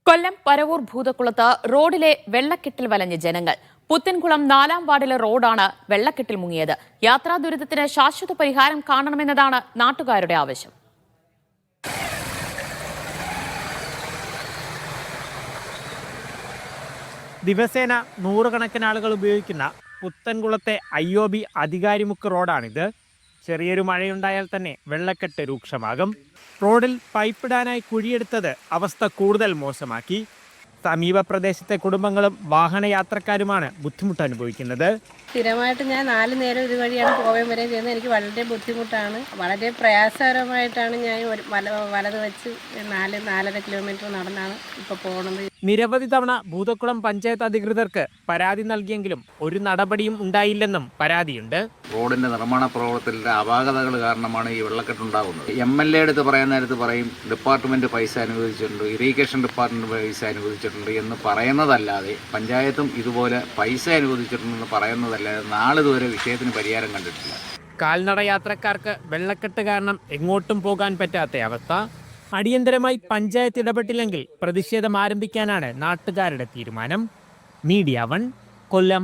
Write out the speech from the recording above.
കൊല്ലം പരവൂർ ഭൂതക്കുളത്ത് റോഡിലെ വെള്ളക്കെട്ടിൽ വലഞ്ഞ് ജനങ്ങൾ. പുത്തൻകുളം 4-ാം വാർഡിലെ റോഡാണ് വെള്ളക്കെട്ടിൽ മുങ്ങിയത്. യാത്രാ ദുരിതത്തിന് ശാശ്വത പരിഹാരം കാണണമെന്നതാണ് നാട്ടുകാരുടെ ആവശ്യം. ദിവസേന നൂറുകണക്കിന് ആളുകൾ ഉപയോഗിക്കുന്ന പുത്തൻകുളത്തെ IOB അധികാരിമുക്ക് റോഡാണിത്. ചെറിയൊരു മഴയുണ്ടായാൽ തന്നെ വെള്ളക്കെട്ട് രൂക്ഷമാകും. റോഡിൽ പൈപ്പിടാനായി കുഴിയെടുത്തത് അവസ്ഥ കൂടുതൽ മോശമാക്കി. സമീപ പ്രദേശത്തെ കുടുംബങ്ങളും വാഹനയാത്രക്കാരുമാണ് ബുദ്ധിമുട്ട് അനുഭവിക്കുന്നത്. സ്ഥിരമായിട്ട് ഞാൻ 4 നേരം ഇതുവഴിയാണ് പോവുകയും വരെയും ചെയ്യുന്നത്. എനിക്ക് വളരെ ബുദ്ധിമുട്ടാണ്, വളരെ പ്രയാസകരമായിട്ടാണ് ഞാൻ വലത് വെച്ച് 4-4.5 കിലോമീറ്റർ നടന്നാണ് ഇപ്പോൾ പോകുന്നത്. നിരവധി തവണ ഭൂതക്കുളം പഞ്ചായത്ത് അധികൃതർക്ക് പരാതി നൽകിയെങ്കിലും ഒരു നടപടിയും ഉണ്ടായില്ലെന്നും പരാതിയുണ്ട്. റോഡിന്റെ നിർമ്മാണ പ്രവർത്തനത്തിലെ അപാകതകൾ കാരണമാണ് ഈ വെള്ളക്കെട്ടുണ്ടാകുന്നത്. MLA അടുത്ത് പറയാൻ നേരത്ത് പറയും ഡിപ്പാർട്ട്മെന്റ് പൈസ അനുവദിച്ചിട്ടുണ്ട്, ഇറിഗേഷൻ ഡിപ്പാർട്ട്മെന്റ് പൈസ അനുവദിച്ചിട്ടുണ്ട് എന്ന് പറയുന്നതല്ലാതെ പഞ്ചായത്തും ഇതുപോലെ പൈസ അനുവദിച്ചിട്ടുണ്ടെന്ന് പറയുന്നതല്ലാതെ നാളിതുവരെ വിഷയത്തിന് പരിഹാരം കണ്ടിട്ടില്ല. കാൽനട യാത്രക്കാർക്ക് വെള്ളക്കെട്ട് കാരണം എങ്ങോട്ടും പോകാൻ പറ്റാത്ത അവസ്ഥ. അടിയന്തരമായി പഞ്ചായത്ത് ഇടപെട്ടില്ലെങ്കിൽ പ്രതിഷേധം ആരംഭിക്കാനാണ് നാട്ടുകാരുടെ തീരുമാനം. മീഡിയ 1 കൊല്ലം.